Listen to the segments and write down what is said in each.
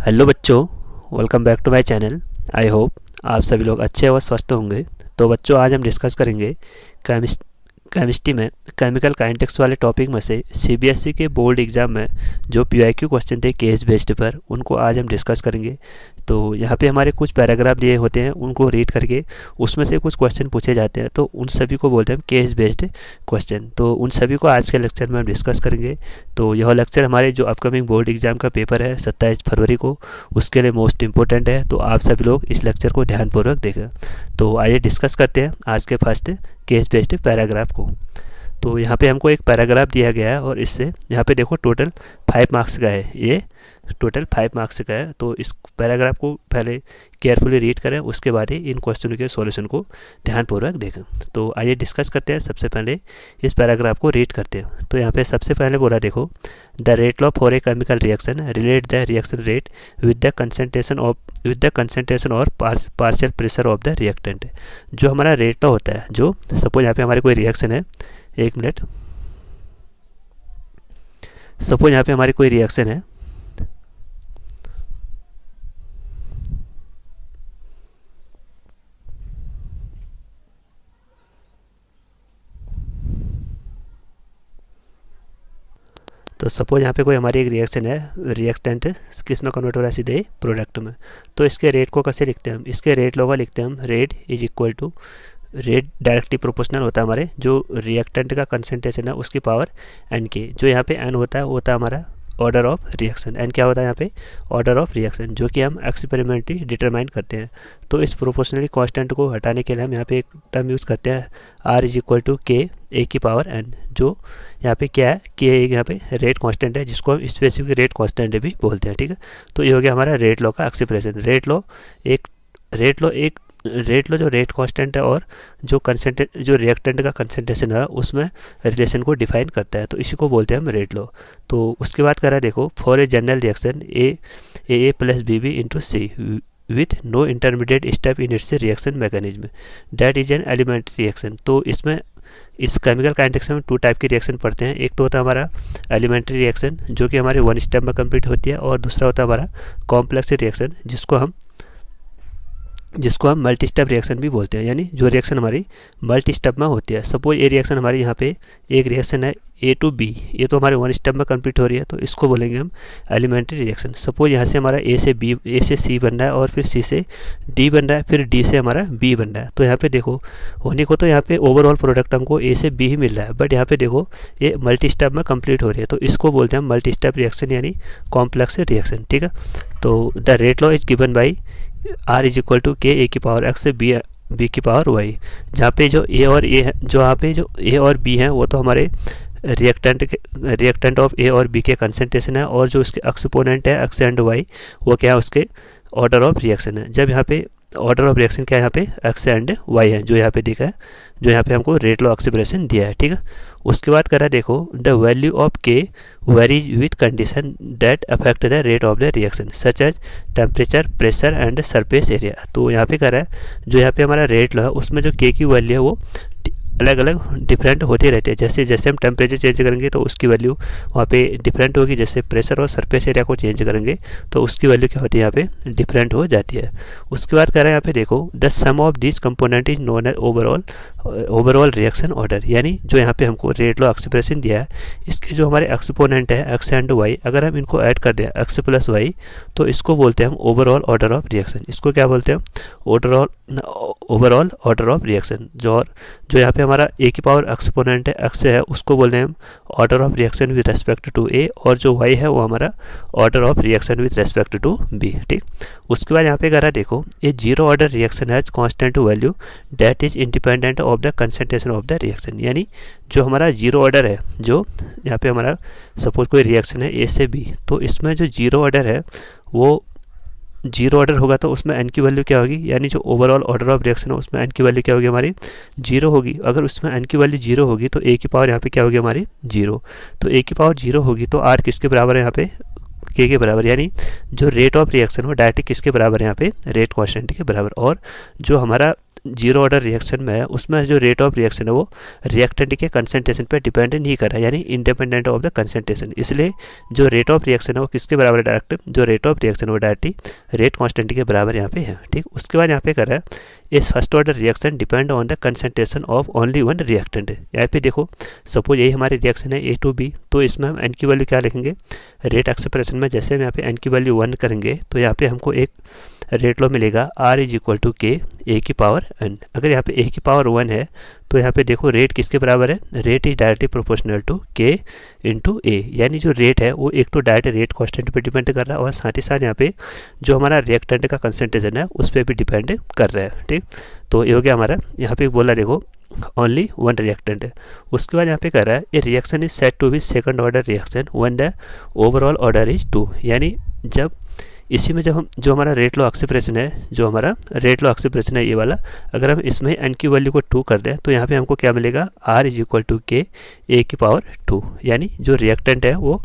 Hello बच्चों, welcome back to my channel. I hope आप सभी लोग अच्छे और स्वस्थ होंगे। तो बच्चों, आज हम डिस्कस करेंगे केमिस्ट्री में केमिकल काइनेटिक्स वाले टॉपिक में से सीबीएसई के बोर्ड एग्जाम में जो पीवाईक्यू क्वेश्चन थे केस बेस्ड पर, उनको आज हम डिस्कस करेंगे। तो यहाँ पे हमारे कुछ पैराग्राफ दिए होते हैं, उनको रीड करके उसमें से कुछ क्वेश्चन पूछे जाते हैं, तो उन सभी को बोलते हैं केस बेस्ड क्वेश्चन। तो उन सभी को आज के लेक्चर में हम डिस्कस करेंगे। तो यह लेक्चर हमारे जो अपकमिंग बोर्ड एग्जाम का पेपर है 27 फरवरी को, उसके लिए मोस्ट इंपॉर्टेंट है। तो आप सभी लोग इस लेक्चर को ध्यानपूर्वक देखें। तो आइए डिस्कस करते हैं आज के फर्स्ट केस बेस्ड पैराग्राफ को। तो यहाँ पे हमको एक पैराग्राफ दिया गया है और इससे यहाँ पे देखो टोटल 5 मार्क्स का है, ये टोटल 5 मार्क्स का है। तो इस पैराग्राफ को पहले केयरफुली रीड करें, उसके बाद ही इन क्वेश्चनों के सॉल्यूशन को ध्यानपूर्वक देखें। तो आइए डिस्कस करते हैं। सबसे पहले इस पैराग्राफ को रीड करते हैं। तो यहाँ पे सबसे पहले बोला, देखो, the rate law for a chemical reaction relate the reaction rate with the concentration और partial pressure of the reactant. जो हमारा रेट लॉ होता है, जो सपोज यहाँ पे हमारी कोई रिएक्शन है, एक मिनट, सपोज यहाँ पे हमारी कोई रिएक्शन है, तो सपोज यहाँ पे कोई हमारी एक रिएक्शन है, रिएक्टेंट किस में कन्वर्ट हो रहा है, सीधे प्रोडक्ट में। तो इसके रेट को कैसे लिखते हैं हम, इसके रेट लॉ का लिखते हैं हम, rate is equal to, rate directly proportional होता है हमारे जो रिएक्टेंट का कंसंट्रेशन है उसकी पावर एन के। जो यहाँ पे एन होता है वो होता है हमारा ऑर्डर ऑफ रिएक्शन। एन क्या होता है यहाँ पे, ऑर्डर ऑफ रिएक्शन, जो कि हम एक्सपेरिमेंटली डिटरमाइन करते हैं। तो इस प्रोपोर्शनली कांस्टेंट को हटाने के लिए हम यहाँ पे एक टर्म यूज़ करते हैं, are is equal to K A की पावर एन। जो यहाँ पे क्या है, के यहाँ पे रेट कांस्टेंट है, जिसको हम स्पेसिफिक रेट कांस्टेंट भी बोलते हैं। ठीक है, तो ये हो गया हमारा रेट लॉ का एक्सप्रेशन। रेट लॉ जो रेट कांस्टेंट है और जो रिएक्टेंट का कंसंट्रेशन है उसमें रिलेशन को डिफाइन करता है, तो इसी को बोलते हैं हम रेट लॉ। तो उसके बाद करा, देखो, for a general reaction A plus B B into C with no intermediate step in its reaction mechanism that is an elementary reaction. तो इसमें इस केमिकल काइनेटिक्स में 2 टाइप की रिएक्शन पढ़ते हैं। एक तो होता है हमारा एलिमेंट्री रिएक्शन, जो कि हमारे 1 स्टेप में कंप्लीट होती है, और दूसरा होता है हमारा कॉम्प्लेक्स रिएक्शन, जिसको हम मल्टी स्टेप रिएक्शन भी बोलते हैं, यानी जो रिएक्शन हमारी मल्टी स्टेप में होती है। सपोज ये रिएक्शन हमारी यहाँ पे एक रिएक्शन है ए टू बी, ये तो हमारे 1 स्टेप में कंप्लीट हो रही है, तो इसको बोलेंगे हम एलिमेंट्री रिएक्शन। सपोज यहाँ से हमारा ए से सी बन रहा है, और फिर सी से डी बन रहा है, फिर डी से हमारा बी बन रहा है। तो यहाँ पे देखो, होने को तो यहाँ पे ओवरऑल प्रोडक्ट हमको ए से बी ही मिल रहा है, बट यहाँ पे देखो ये मल्टी स्टेप में कंप्लीट हो रही है, तो इसको बोलते हैं मल्टी स्टेप रिएक्शन, यानी कॉम्प्लेक्स रिएक्शन। ठीक है, तो the rate law is given by R is equal to K A की पावर एक्स से बी की पावर वाई। जहाँ पे जो ए और ए है, जो यहाँ पे जो ए और बी हैं, वो तो हमारे रिएक्टेंट ऑफ ए और बी के कंसंट्रेशन है, और जो उसके एक्सपोनेंट है एक्स एंड वाई, वो क्या है, उसके ऑर्डर ऑफ रिएक्शन है। जब यहाँ पे ऑर्डर ऑफ रिएक्शन क्या है, यहाँ पे एक्स एंड वाई है, जो यहाँ पे दिखा है, जो यहाँ पे हमको रेट लॉ एक्सप्रेशन दिया है। ठीक है, उसके बाद करा, देखो, the value of K varies with condition that affect the rate of the reaction such as temperature, pressure and surface area. तो यहाँ पे करा है, जो यहाँ पे हमारा रेट लॉ है उसमें जो के की वैल्यू है वो अलग अलग डिफरेंट होते रहते हैं। जैसे जैसे हम टेम्परेचर चेंज करेंगे तो उसकी वैल्यू वहाँ पे डिफरेंट होगी, जैसे प्रेशर और सरफेस एरिया को चेंज करेंगे तो उसकी वैल्यू क्या होती है, यहाँ पे डिफरेंट हो जाती है। उसके बाद कह रहे हैं यहाँ पे, देखो, the sum of this component is known as overall reaction order. यानी जो यहाँ पे हमको रेट लॉ एक्सप्रेशन दिया है, इसके जो हमारे एक्सपोनेंट है एक्स एंड वाई, अगर हम इनको ऐड कर दें एक्स प्लस वाई, तो इसको बोलते हैं हम ओवरऑल ऑर्डर ऑफ रिएक्शन। इसको क्या बोलते हैं, ओवरऑल ऑर्डर ऑफ रिएक्शन। जो यहाँ पे हमारा ए की पावर एक्सपोनेंट है एक्स है, उसको बोलते हैं हम order of reaction with respect to A, और जो वाई है वो हमारा order of reaction with respect to B. ठीक, उसके बाद यहाँ पे करा, देखो, ये zero order reaction has constant value that is independent of the concentration of the reaction. यानी जो हमारा जीरो ऑर्डर है, जो यहाँ पे हमारा सपोज कोई रिएक्शन है ए से बी, तो इसमें जो जीरो ऑर्डर है वो जीरो ऑर्डर होगा, तो उसमें एन की वैल्यू क्या होगी, यानी जो ओवरऑल ऑर्डर ऑफ रिएक्शन है उसमें एन की वैल्यू क्या होगी, हमारी जीरो होगी। अगर उसमें एन की वैल्यू जीरो होगी तो ए की पावर यहाँ पे क्या होगी, हमारी जीरो। तो ए की पावर जीरो होगी तो आर किसके बराबर है, यहाँ पे के बराबर, यानी जो रेट ऑफ रिएक्शन हो डायरेक्टली किसके बराबर है, यहाँ पे रेट कांस्टेंट के बराबर। और जो हमारा जीरो ऑर्डर रिएक्शन में है उसमें जो रेट ऑफ रिएक्शन है वो रिएक्टेंट के कंसंट्रेशन पे डिपेंड नहीं कर रहा है, यानी इंडिपेंडेंट ऑफ द कंसंट्रेशन। इसलिए जो रेट ऑफ रिएक्शन है वो किसके बराबर है, डायरेक्ट जो रेट ऑफ रिएक्शन है वो डायरेक्टली रेट कांस्टेंट के बराबर यहाँ पे है। ठीक, उसके बाद यहाँ पे कर रहा है इस first order reaction depend on the concentration of only one reactant. यहाँ पे देखो सपोज यही हमारी रिएक्शन है A2B, तो इसमें हम एन की वैल्यू क्या लिखेंगे, रेट एक्सप्रेशन में जैसे हम यहाँ पे एन की वैल्यू 1 करेंगे तो यहाँ पे हमको एक रेट लॉ मिलेगा R = K A⁴n। अगर यहाँ पे A⁴ है तो यहाँ पे देखो रेट किसके बराबर है, rate is directly proportional to K × A, यानी जो रेट है वो एक तो डायरेक्ट रेट कांस्टेंट पे डिपेंड कर रहा है और साथ ही साथ यहाँ पे जो हमारा रिएक्टेंट का कंसंट्रेशन है उस पर भी डिपेंड कर रहा है। ठीक, तो ये हो गया हमारा, यहाँ पे बोला देखो ओनली वन रिएक्टेंट है। उसके बाद यहाँ पे कह रहा है ये reaction is said to be second order reaction when the overall order is 2, यानी जब इसी में जब हम जो हमारा रेट लॉ एक्सप्रेशन है, जो हमारा रेट लॉ एक्सप्रेशन है ये वाला, अगर हम इसमें एन की वैल्यू को 2 कर दें तो यहाँ पे हमको क्या मिलेगा, R = K A⁴ यानी जो रिएक्टेंट है वो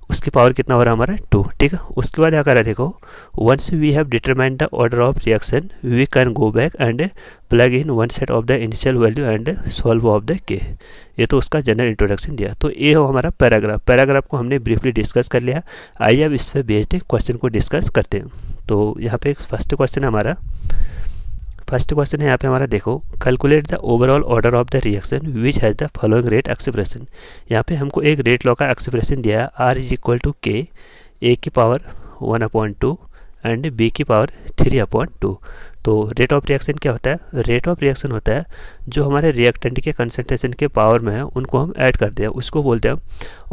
उसकी पावर कितना हो रहा है हमारा 2। ठीक है, उसके बाद क्या कर रहा है देखो, once we have determined the order of reaction we can go back and plug in one set of the initial value and solve of the K। ये तो उसका जनरल इंट्रोडक्शन दिया। तो ये हो हमारा पैराग्राफ को हमने ब्रीफली डिस्कस कर लिया। आइए अब इस पर बेस्ड क्वेश्चन को डिस्कस करते हैं। तो यहाँ पे फर्स्ट क्वेश्चन है यहाँ पे हमारा देखो, calculate the overall order of the reaction which has the following rate expression. यहाँ पे हमको एक रेट लॉ का एक्सप्रेशन दिया है, R = K A⁴ and B⁴ तो रेट ऑफ रिएक्शन क्या होता है, रेट ऑफ रिएक्शन होता है जो हमारे रिएक्टेंट के कंसंट्रेशन के पावर में है उनको हम ऐड करते हैं, उसको बोलते हैं हम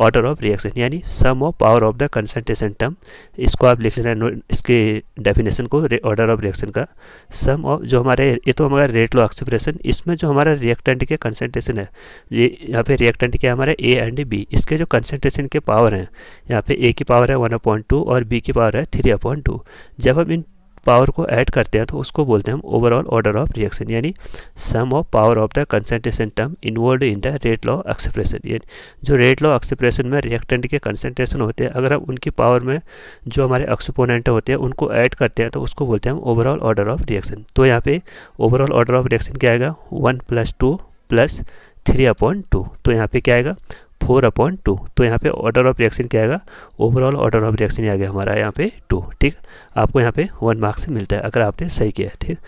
ऑर्डर ऑफ रिएक्शन, यानी sum of power of the concentration term. इसको आप लिख लेना इसके डेफिनेशन को, ऑर्डर ऑफ रिएक्शन का सम ऑफ जो हमारे, ये तो हमारा रेट लॉ एक्सप्रेशन, इसमें जो हमारा रिएक्टेंट के कंसंट्रेशन है, ये यहाँ पे रिएक्टेंट क्या हमारे A एंड B, इसके जो कंसंट्रेशन के पावर हैं, यहाँ पे A की पावर है 1/2 और B की पावर है 3/2। जब हम इन पावर को ऐड करते हैं तो उसको बोलते हैं हम ओवरऑल ऑर्डर ऑफ रिएक्शन, यानी sum of power of the concentration term involved in the rate law expression. यानी जो रेट लॉ एक्सप्रेशन में रिएक्टेंट के कंसंट्रेशन होते हैं, अगर हम उनकी पावर में जो हमारे एक्सपोनेंट होते हैं उनको ऐड करते हैं तो उसको बोलते हैं हम ओवरऑल ऑर्डर ऑफ रिएक्शन। तो यहाँ पे ओवरऑल ऑर्डर ऑफ रिएक्शन क्या आएगा, 1 + 2 + 3/2। तो यहाँ पे क्या आएगा 4/2। तो यहाँ पे ऑर्डर ऑफ रिएक्शन क्या आएगा, ओवरऑल ऑर्डर ऑफ रिएक्शन आ गया हमारा यहाँ पे 2। ठीक, आपको यहाँ पे 1 मार्क्स मिलता है अगर आपने सही किया। ठीक,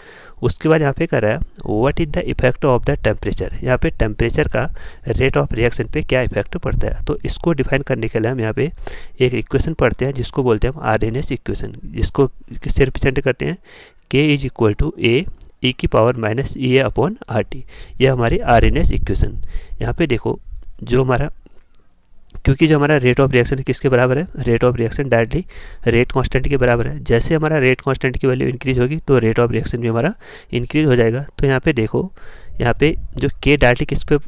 उसके बाद यहाँ पे कह रहा है what is the effect of the temperature. यहाँ पे टेम्परेचर का रेट ऑफ रिएक्शन पे क्या इफेक्ट पड़ता है, तो इसको डिफाइन करने के लिए हम यहाँ पे एक इक्वेशन पढ़ते हैं जिसको बोलते हैं हम आरएनएस इक्वेशन, जिसको किससे रिप्रेजेंट करते हैं, K = A e⁻ यह हमारी आरएनएस इक्वेशन। यहाँ पे देखो जो हमारा, क्योंकि जो हमारा रेट ऑफ रिएक्शन किसके बराबर है, rate of reaction directly rate constant के बराबर है। जैसे हमारा रेट कांस्टेंट की वैल्यू इंक्रीज होगी तो रेट ऑफ रिएक्शन भी हमारा इंक्रीज हो जाएगा। तो यहाँ पे देखो, यहाँ पे जो K डायरेक्टली किस पे,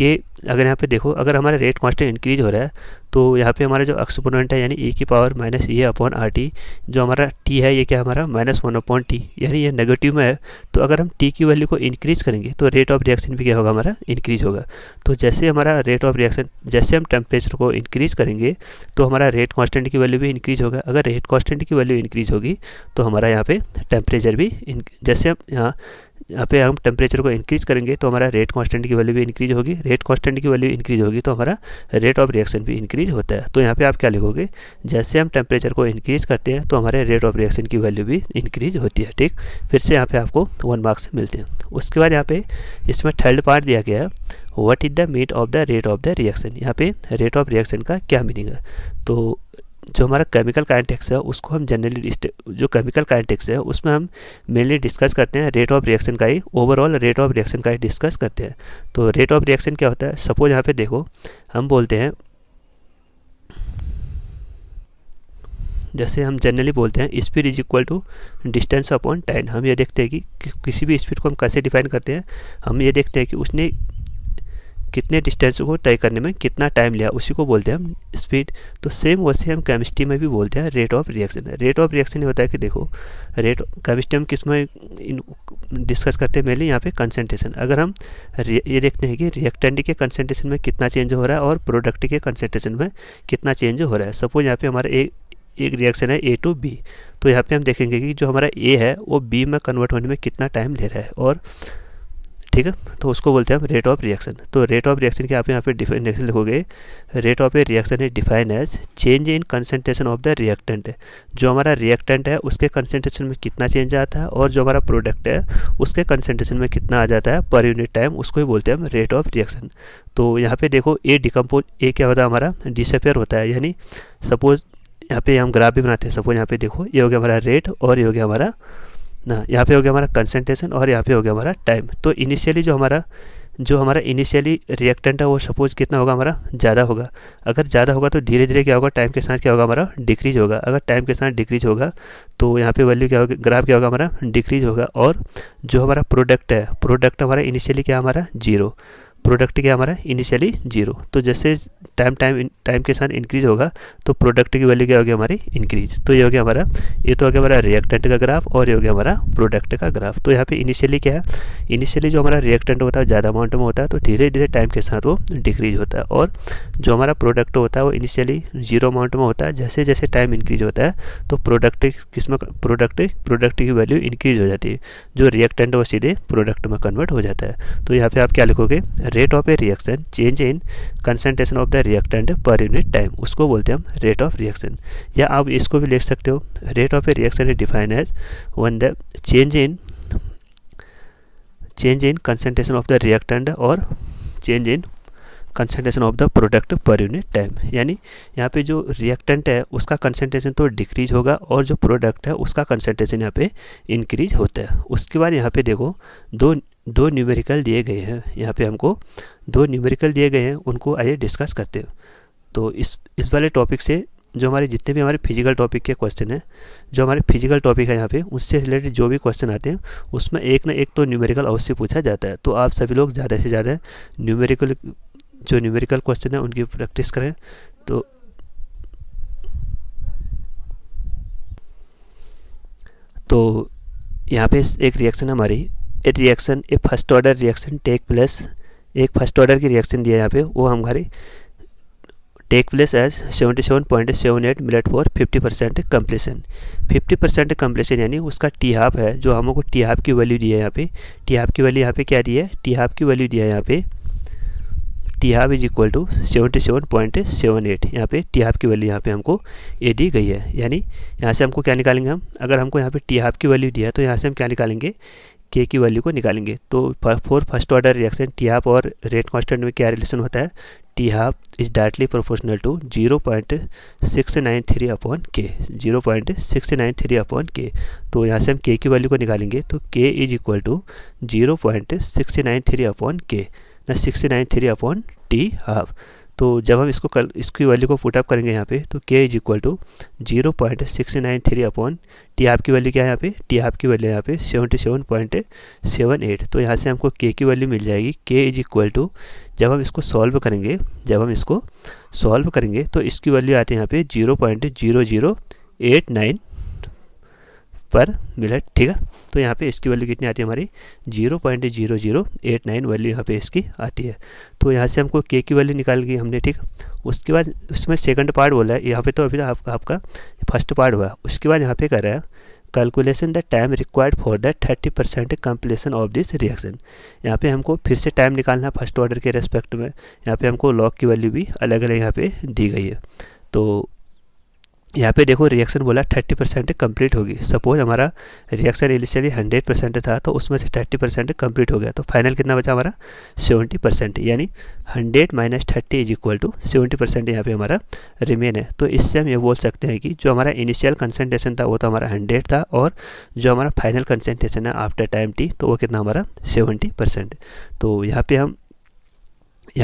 K अगर यहाँ पे देखो, अगर हमारा रेट कांस्टेंट इंक्रीज हो रहा है तो यहाँ पे हमारा जो एक्सपोनेंट है यानी e⁻A/t, जो हमारा t है ये क्या हमारा -1/t, यानी ये नेगेटिव में है। तो अगर हम t की वैल्यू को इंक्रीज करेंगे तो रेट ऑफ रिएक्शन भी क्या होगा, हमारा इंक्रीज होगा। तो जैसे हमारा रेट ऑफ रिएक्शन, जैसे हम टेम्परेचर को इंक्रीज करेंगे तो हमारा रेट कांस्टेंट की वैल्यू भी इंक्रीज होगा। अगर रेट कांस्टेंट की वैल्यू इंक्रीज होगी तो हमारा यहाँ पे टेम्परेचर भी, जैसे हम यहाँ पे हम टेम्परेचर को इंक्रीज करेंगे तो हमारा रेट कांस्टेंट की वैल्यू भी इंक्रीज होगी, रेट कांस्टेंट की वैल्यू इंक्रीज होगी तो हमारा रेट ऑफ रिएक्शन भी इंक्रीज होता है। तो यहाँ पे आप क्या लिखोगे, जैसे हम टेम्परेचर को इंक्रीज करते हैं तो हमारे रेट ऑफ रिएक्शन की वैल्यू भी इंक्रीज होती है। ठीक, फिर से यहाँ पे आपको 1 मार्क्स मिलते हैं। उसके बाद यहाँ पे इसमें थर्ड पार्ट दिया गया है what is the mean of the rate of the reaction. यहाँ पे रेट ऑफ रिएक्शन का क्या मीनिंग है, तो जो हमारा केमिकल काइनेटिक्स है उसको हम जनरली, जो केमिकल काइनेटिक्स है उसमें हम मेनली डिस्कस करते हैं रेट ऑफ रिएक्शन का ही, ओवरऑल रेट ऑफ रिएक्शन का ही डिस्कस करते हैं। तो रेट ऑफ रिएक्शन क्या होता है, सपोज यहाँ पे देखो हम बोलते हैं, जैसे हम जनरली बोलते हैं speed is equal to distance upon time. हम ये देखते हैं कि किसी भी स्पीड को हम कैसे डिफाइन करते हैं, हम ये देखते हैं कि उसने कितने डिस्टेंस को तय करने में कितना टाइम लिया, उसी को बोलते हैं हम स्पीड। तो सेम वैसे हम केमिस्ट्री में भी बोलते हैं rate of reaction. Rate of reaction ये होता है कि देखो, रेट केमिस्ट्री में किस में डिस्कस करते हैं, मेनली यहाँ पे कंसंट्रेशन। अगर हम ये देखते हैं कि रिएक्टेंट के कंसंट्रेशन में कितना चेंज हो रहा है और प्रोडक्ट के कंसंट्रेशन में कितना चेंज हो रहा है। सपोज यहाँ पे हमारा एक रिएक्शन है A to B, तो यहाँ पे हम देखेंगे कि जो हमारा ए है वो बी में कन्वर्ट होने में कितना टाइम ले रहा है, और ठीक है, तो उसको बोलते हैं हम रेट ऑफ रिएक्शन। तो रेट ऑफ रिएक्शन की आप यहाँ पे डिफिनेशन लिखोगे, rate of a reaction is define as change in concentration of the reactant. जो हमारा रिएक्टेंट है उसके कंसंट्रेशन में कितना चेंज आता है, और जो हमारा प्रोडक्ट है उसके कंसंट्रेशन में कितना आ जाता है पर यूनिट टाइम, उसको ही बोलते हैं हम रेट ऑफ रिएक्शन। तो यहाँ पे देखो ए डिकम्पोज, ए क्या होता है हमारा डिसअपियर होता है, यानी सपोज यहाँ पे हम ग्राफ भी बनाते हैं। सपोज यहाँ पे देखो ये हो गया हमारा रेट, और ये हो गया हमारा ना, यहाँ पे हो गया हमारा कंसंट्रेशन, और यहाँ पे हो गया हमारा टाइम। तो इनिशियली जो हमारा इनिशियली रिएक्टेंट है वो सपोज कितना होगा हमारा, ज़्यादा होगा। अगर ज़्यादा होगा तो धीरे धीरे क्या होगा, टाइम के साथ क्या होगा हमारा डिक्रीज होगा। अगर टाइम के साथ डिक्रीज होगा तो यहाँ पे वैल्यू क्या होगा, ग्राफ क्या होगा हमारा डिक्रीज होगा। और जो हमारा प्रोडक्ट है, प्रोडक्ट हमारा इनिशियली क्या हमारा जीरो, प्रोडक्ट क्या हमारा इनिशियली जीरो। तो जैसे टाइम के साथ इंक्रीज होगा तो प्रोडक्ट की वैल्यू क्या होगी हमारी इंक्रीज। तो ये हो गया हमारा, ये तो हो गया हमारा रिएक्टेंट का ग्राफ, और ये हो गया हमारा प्रोडक्ट का ग्राफ। तो यहाँ पे इनिशियली क्या है, इनिशियली जो हमारा रिएक्टेंट होता है ज़्यादा अमाउंट में होता है, तो धीरे धीरे टाइम के साथ वो डिक्रीज होता है। और जो हमारा प्रोडक्ट होता है वो इनिशियली जीरो अमाउंट में होता है, जैसे जैसे टाइम इंक्रीज होता है तो प्रोडक्ट की वैल्यू इंक्रीज हो जाती है। जो रिएक्टेंट है वो सीधे प्रोडक्ट में कन्वर्ट हो जाता है। तो यहाँ पे आप क्या लिखोगे, rate of a reaction change in concentration of the reactant पर यूनिट टाइम, उसको बोलते हैं हम रेट ऑफ रिएक्शन। या आप इसको भी लिख सकते हो, rate of a reaction is defined as one the change in concentration of the reactant और change in concentration of the product per unit time. यानी यहाँ पे जो रिएक्टेंट है उसका कंसंट्रेशन तो डिक्रीज होगा, और जो प्रोडक्ट है उसका कंसंट्रेशन यहाँ पे इंक्रीज होता है। उसके बाद यहाँ पे देखो दो न्यूमेरिकल दिए गए हैं, यहाँ पे हमको दो न्यूमेरिकल दिए गए हैं, उनको आइए डिस्कस करते हैं। तो इस वाले टॉपिक से जो हमारे जितने भी हमारे फिजिकल टॉपिक के क्वेश्चन हैं, जो हमारे फिजिकल टॉपिक है यहाँ पे उससे रिलेटेड जो भी क्वेश्चन आते हैं उसमें एक ना एक तो न्यूमेरिकल अवश्य पूछा जाता है। तो आप सभी लोग ज़्यादा से ज़्यादा न्यूमेरिकल क्वेश्चन है उनकी प्रैक्टिस करें। तो यहाँ पे एक रिएक्शन है हमारी, a first order reaction take place, एक फर्स्ट ऑर्डर की रिएक्शन दिया है यहाँ पे, वो हमारी take place as 77.78 minute for 50% completion. 50% completion यानी उसका टी हाफ है, जो हमको टी हाफ की वैल्यू दी है यहाँ पे। टी हाफ की वैल्यू यहाँ पे क्या दी है, टी हाफ की वैल्यू दिया है यहाँ पे, T half is equal to 77.78। यहाँ पे टी हाफ की वैल्यू यहाँ पे हमको ए दी गई है। यानी यहाँ से हमको क्या निकालेंगे हम, अगर हमको यहाँ पे टी हाफ की वैल्यू दिया है तो यहाँ से हम क्या निकालेंगे, के की वैल्यू को निकालेंगे। तो for first order reaction T half और रेट कांस्टेंट में क्या रिलेशन होता है, T half is directly proportional to 0.693 upon K, 0.693 upon के। तो यहाँ से हम के की वैल्यू को निकालेंगे, तो K is equal to 0.693 upon के, ना 693 अपॉन टी हाफ। तो जब हम इसकी वैल्यू को पुटअप करेंगे यहाँ पे, तो K is equal to 0.693 upon T half की वैल्यू क्या है यहाँ पे, टी हाफ की वैल्यू यहाँ पे 77.78। तो यहाँ से हमको के की वैल्यू मिल जाएगी, के इज इक्वल टू जब हम इसको सॉल्व करेंगे तो इसकी वैल्यू आती है यहाँ पे 0.0089 पर मिनट, ठीक है। तो यहाँ पे इसकी वैल्यू कितनी आती है हमारी, 0.0089 वैल्यू यहाँ पे इसकी आती है। तो यहाँ से हमको के की वैल्यू निकाल ली हमने, ठीक। उसके बाद उसमें सेकंड पार्ट बोला है, यहाँ पे तो अभी आपका फर्स्ट पार्ट हुआ। उसके बाद यहाँ पे कर रहा है calculation the time required for the 30% completion of this reaction. यहाँ पे हमको फिर से टाइम निकालना फर्स्ट ऑर्डर के रेस्पेक्ट में। यहाँ पे हमको लॉग की वैल्यू भी अलग अलग यहाँ पे दी गई है। तो यहाँ पे देखो रिएक्शन बोला 30% कंप्लीट होगी। सपोज हमारा रिएक्शन इनिशियली 100% था, तो उसमें से 30% कंप्लीट हो गया, तो फाइनल कितना बचा हमारा 70%, यानी 100 माइनस 30 इज इक्वल टू 70% यहाँ पे हमारा रिमेन है। तो इससे हम ये बोल सकते हैं कि जो हमारा इनिशियल कंसंट्रेशन था वो तो हमारा 100 था, और जो हमारा फाइनल कंसंट्रेशन है आफ्टर टाइम टी, तो वो कितना हमारा 70%। तो यहाँ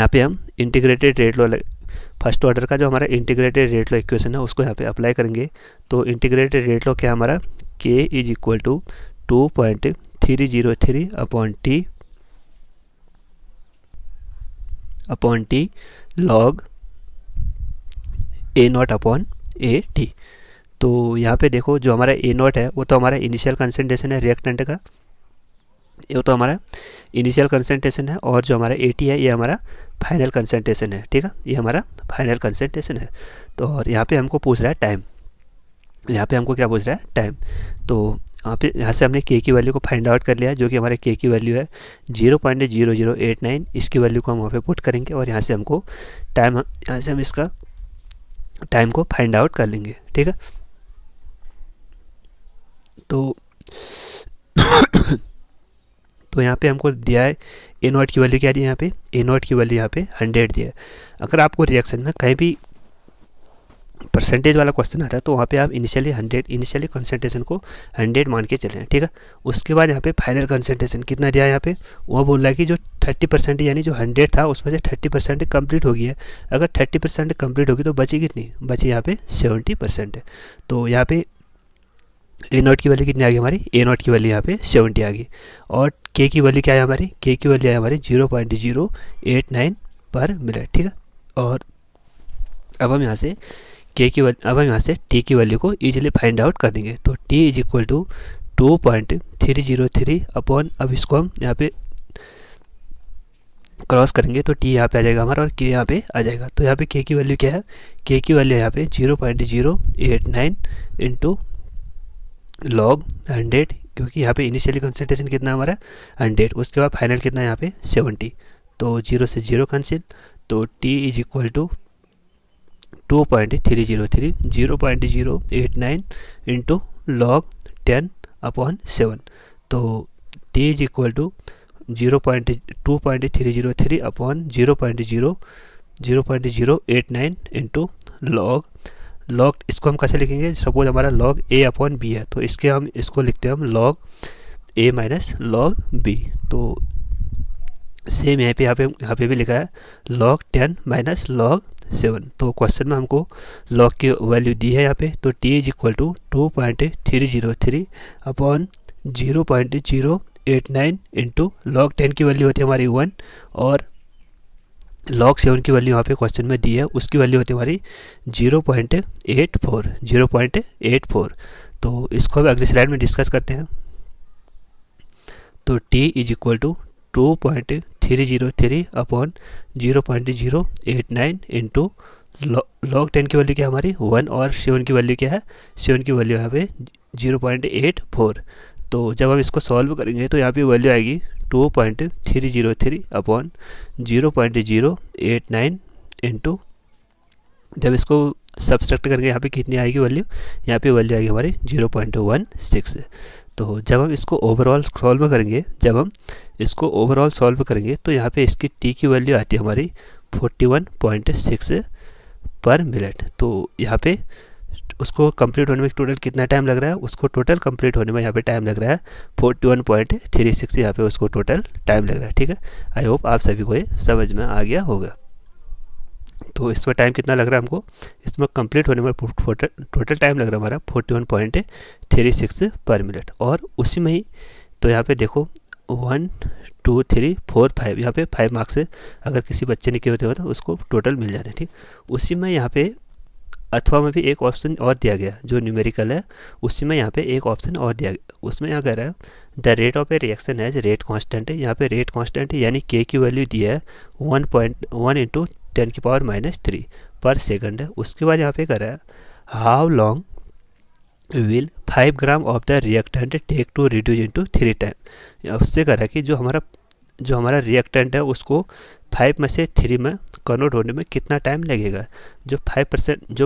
पे हम integrated rate law, first order का जो हमारा इंटीग्रेटेड रेट लॉ इक्वेशन है उसको यहाँ पे अप्लाई करेंगे। तो इंटीग्रेटेड रेट लॉ क्या हमारा, K is equal to 2.303 upon T log A naught upon A T. तो यहाँ पे देखो जो हमारा ए नॉट है वो तो हमारा इनिशियल कंसंट्रेशन है रिएक्टेंट का, ये तो हमारा इनिशियल कंसंट्रेशन है, और जो हमारा एटी है ये हमारा फाइनल कंसंट्रेशन है, ठीक है, ये हमारा फाइनल कंसंट्रेशन है। तो और यहाँ पे हमको पूछ रहा है टाइम। यहाँ पे हमको क्या पूछ रहा है, टाइम। तो यहाँ से हमने के की वैल्यू को फाइंड आउट कर लिया है, जो कि हमारे के की वैल्यू है 0.0089। इसकी वैल्यू को हम वहाँ पे पुट करेंगे और यहाँ से हमको टाइम, यहाँ से हम इसका टाइम को फाइंड आउट कर लेंगे, ठीक है। तो तो यहाँ पे हमको दिया है ए नॉट की वैल्यू क्या दी है, यहाँ पे ए नॉट की वैल्यू यहाँ पे 100 दिया है। अगर आपको रिएक्शन में कहीं भी परसेंटेज वाला क्वेश्चन आता है तो वहाँ पे आप इनिशियली कंसंट्रेशन को 100 मान के चलें, ठीक है। उसके बाद यहाँ पे फाइनल कंसंट्रेशन कितना दिया है, यहाँ पे वो बोल रहा है कि जो 30% यानी जो 100 था उसमें से 30% कंप्लीट हो गई है। अगर 30% कंप्लीट होगी तो बची कितनी, बची यहाँ पे 70%। तो यहाँ पे ए नॉट की वैल्यू कितनी आ गई हमारी, ए नॉट की वैल्यू यहाँ पे 70 आ गई। और के की वैल्यू क्या है हमारी, के की वैल्यू है हमारी 0.089 पर मिनट, ठीक है। और अब हम यहाँ से अब हम यहाँ से टी की वैल्यू को इजीली फाइंड आउट कर देंगे। तो T is equal to 2.303 upon, अब इसको हम यहाँ पे क्रॉस करेंगे तो टी यहाँ पे आ जाएगा हमारा और के यहाँ पे आ जाएगा। तो यहाँ पे के की वैल्यू क्या है, के की वैल्यू यहाँ पे 0.089 इंटू लॉग 100, क्योंकि यहाँ पे इनिशियली कंसंट्रेशन कितना है हमारा 100, उसके बाद फाइनल कितना है यहाँ पे 70। तो 0 से 0 कैंसिल, तो T is equal to 2.303 0.089 into log 10 upon 7। तो T is equal to 2.303 upon 0.089 into log इसको हम कैसे लिखेंगे, सपोज हमारा लॉग ए अपॉन बी है तो इसके हम इसको लिखते हैं हम लॉग ए माइनस लॉग बी। तो सेम यहाँ पे भी लिखा है लॉग 10 माइनस लॉग 7। तो क्वेश्चन में हमको लॉग की वैल्यू दी है यहाँ पे, तो T is equal to 2.303 upon 0.089 into log 10 की वैल्यू होती है हमारी 1 और लॉग 7 की वैल्यू यहाँ पे क्वेश्चन में दी है, उसकी वैल्यू होती है हमारी 0.84। तो इसको अब अगली स्लाइड में डिस्कस करते हैं। तो T is equal to 2.303 upon 0.089 into log 10 की वैल्यू क्या है हमारी 1 और 7 की वैल्यू क्या है, 7 की वैल्यू यहाँ पे 0.84। तो जब हम इसको सॉल्व करेंगे तो यहाँ पे वैल्यू आएगी 2.303 अपॉन 0.089 इंटू, जब इसको सब्सट्रैक्ट करके यहाँ पे कितनी आएगी वैल्यू, यहाँ पे वैल्यू आएगी हमारी 0.16। तो जब हम इसको ओवरऑल सॉल्व करेंगे तो यहाँ पे इसकी टी की वैल्यू आती है हमारी 41.6 पर मिनट। तो यहाँ पे उसको कंप्लीट होने में टोटल कितना टाइम लग रहा है, उसको टोटल कंप्लीट होने में यहाँ पे टाइम लग रहा है 41.36, यहाँ पे उसको टोटल टाइम लग रहा है, ठीक है। आई होप आप सभी को ये समझ में आ गया होगा। तो इसमें टाइम कितना लग रहा है हमको, इसमें कंप्लीट होने में टोटल टाइम लग रहा है हमारा 41.36 पर मिनट। और उसी में ही तो यहाँ पे देखो 1 2 3 4 5, यहाँ पे 5 मार्क्स से अगर किसी बच्चे ने किए होते हो तो उसको टोटल मिल जाते हैं, ठीक। उसी में यहाँ पे अथवा में भी एक ऑप्शन और दिया गया जो न्यूमेरिकल है, उसी में यहाँ पे एक ऑप्शन और दिया गया, उसमें यहाँ कह रहा है the rate of a reaction as rate constant है। यहाँ पे रेट कांस्टेंट है यानी के की वैल्यू दी है 1.1 इंटू 10⁻³ पर सेकंड है। उसके बाद यहाँ पे कह रहा है how long will 5 gram of the reactant take to reduce into 3 time. उससे कह रहा है कि जो हमारा रिएक्टेंट है उसको 5 में से 3 में कन्वर्ट होने में कितना टाइम लगेगा। जो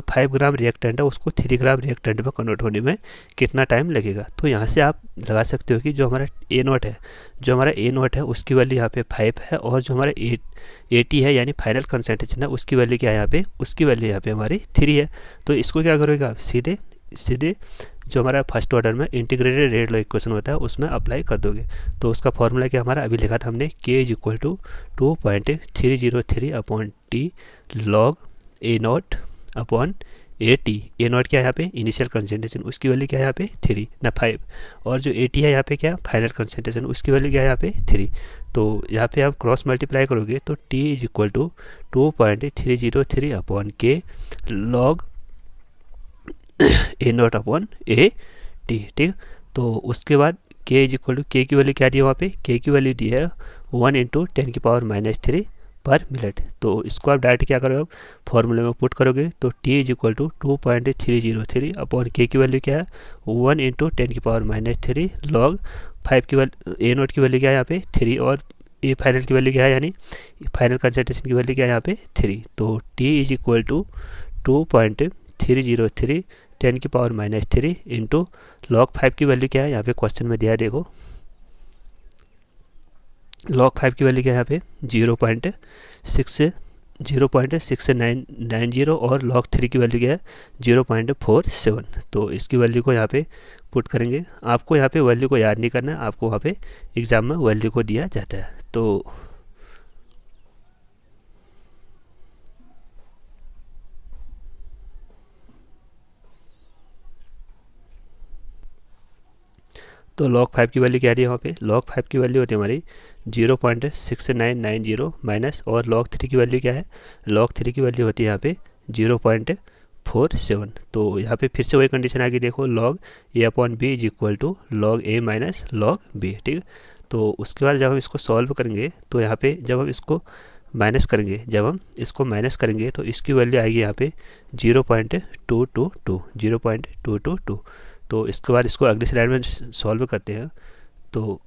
5 ग्राम रिएक्टेंट है उसको 3 ग्राम रिएक्टेंट में कन्वर्ट होने में कितना टाइम लगेगा। तो यहाँ से आप लगा सकते हो कि जो हमारा ए नॉट है उसकी वैल्यू यहाँ पे 5 है और जो हमारा 80 है यानी फाइनल कंसंट्रेशन है उसकी वैल्यू क्या है यहाँ पे, उसकी वैल्यू यहाँ पे हमारी 3 है। तो इसको क्या करोगे आप सीधे जो हमारा फर्स्ट ऑर्डर में इंटीग्रेटेड रेट लॉ इक्वेशन होता है उसमें अप्लाई कर दोगे। तो उसका फॉर्मूला क्या हमारा अभी लिखा था हमने, k is equal to 2.303 upon T log A naught upon A T. A naught क्या है यहाँ पे इनिशियल कंसंट्रेशन, उसकी वैल्यू क्या है यहाँ पे 3 ना 5, और जो ए टी है यहाँ पे क्या फाइनल कंसंट्रेशन, उसकी वैल्यू क्या है यहाँ पे 3। तो यहाँ पे आप क्रॉस मल्टीप्लाई करोगे तो T is equal to 2.303 upon K log A naught upon A T, ठीक। तो उसके बाद के इज इक्वल टू के की वैल्यू क्या दी है वहाँ पे, के की वैल्यू दी है 1 इंटू 10⁻³ पर मिनट। तो इसको आप डायरेक्ट क्या करोगे, आप फॉर्मूले में पुट करोगे तो t is equal to 2.303 upon k की वैल्यू क्या है 1 इंटू 10⁻³ लॉग 5 की वैल्यू ए नोट की वैल्यू क्या है यहाँ पे 3 और ए फाइनल की वैल्यू क्या है यानी फाइनल कंसंट्रेशन की वैल्यू क्या है यहाँ पे 3। तो t is equal to 2.303 10⁻³ into log 5 की वैल्यू क्या है यहाँ पे क्वेश्चन में दिया है, देखो लॉग 5 की वैल्यू क्या है यहाँ पे 0.6990 और लॉग 3 की वैल्यू क्या है 0.47। तो इसकी वैल्यू को यहाँ पे पुट करेंगे। आपको यहाँ पे वैल्यू को याद नहीं करना है, आपको वहाँ पे एग्ज़ाम में वैल्यू को दिया जाता है। तो log 5 की वैल्यू क्या रही है वहाँ पे, log 5 की वैल्यू होती है हमारी 0.6990 माइनस और log 3 की वैल्यू क्या है, log 3 की वैल्यू होती है यहाँ पे 0.47। तो यहाँ पे फिर से वही कंडीशन आ गई, देखो log a upon B is equal to log a minus log b, ठीक। तो उसके बाद जब हम इसको सॉल्व करेंगे तो यहाँ पे जब हम इसको माइनस करेंगे तो इसकी वैल्यू आएगी यहाँ पे 0.222। तो इसके बाद इसको अगली स्लाइड में सॉल्व करते हैं। तो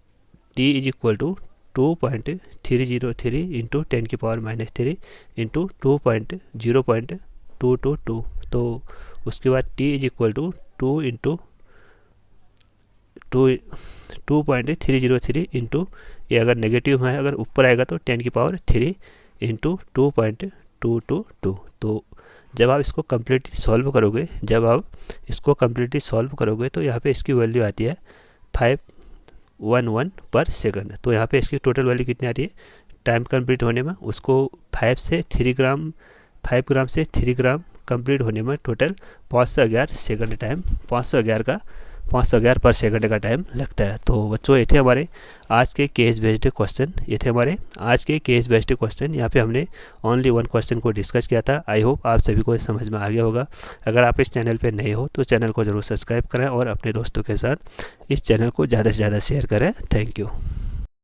t is equal to 2.303 into 10⁻³ into 0.222। तो उसके बाद t is equal to 2.303 into ये अगर नेगेटिव है, अगर ऊपर आएगा तो 10⁻³ इंटू 2.222। तो जब आप इसको कम्प्लीटली सॉल्व करोगे तो यहाँ पे इसकी वैल्यू आती है 511 पर सेकंड। तो यहाँ पे इसकी टोटल वैल्यू कितनी आती है टाइम कंप्लीट होने में, उसको 5 ग्राम से 3 ग्राम कंप्लीट होने में टोटल 511 सेकंड टाइम 511 पर सेकंड का टाइम लगता है। तो बच्चों ये थे हमारे आज के केस बेस्ड क्वेश्चन। यहाँ पे हमने ओनली वन क्वेश्चन को डिस्कस किया था। आई होप आप सभी को समझ में आ गया होगा। अगर आप इस चैनल पे नए हो तो चैनल को ज़रूर सब्सक्राइब करें और अपने दोस्तों के साथ इस चैनल को ज़्यादा से ज़्यादा शेयर करें। Thank you.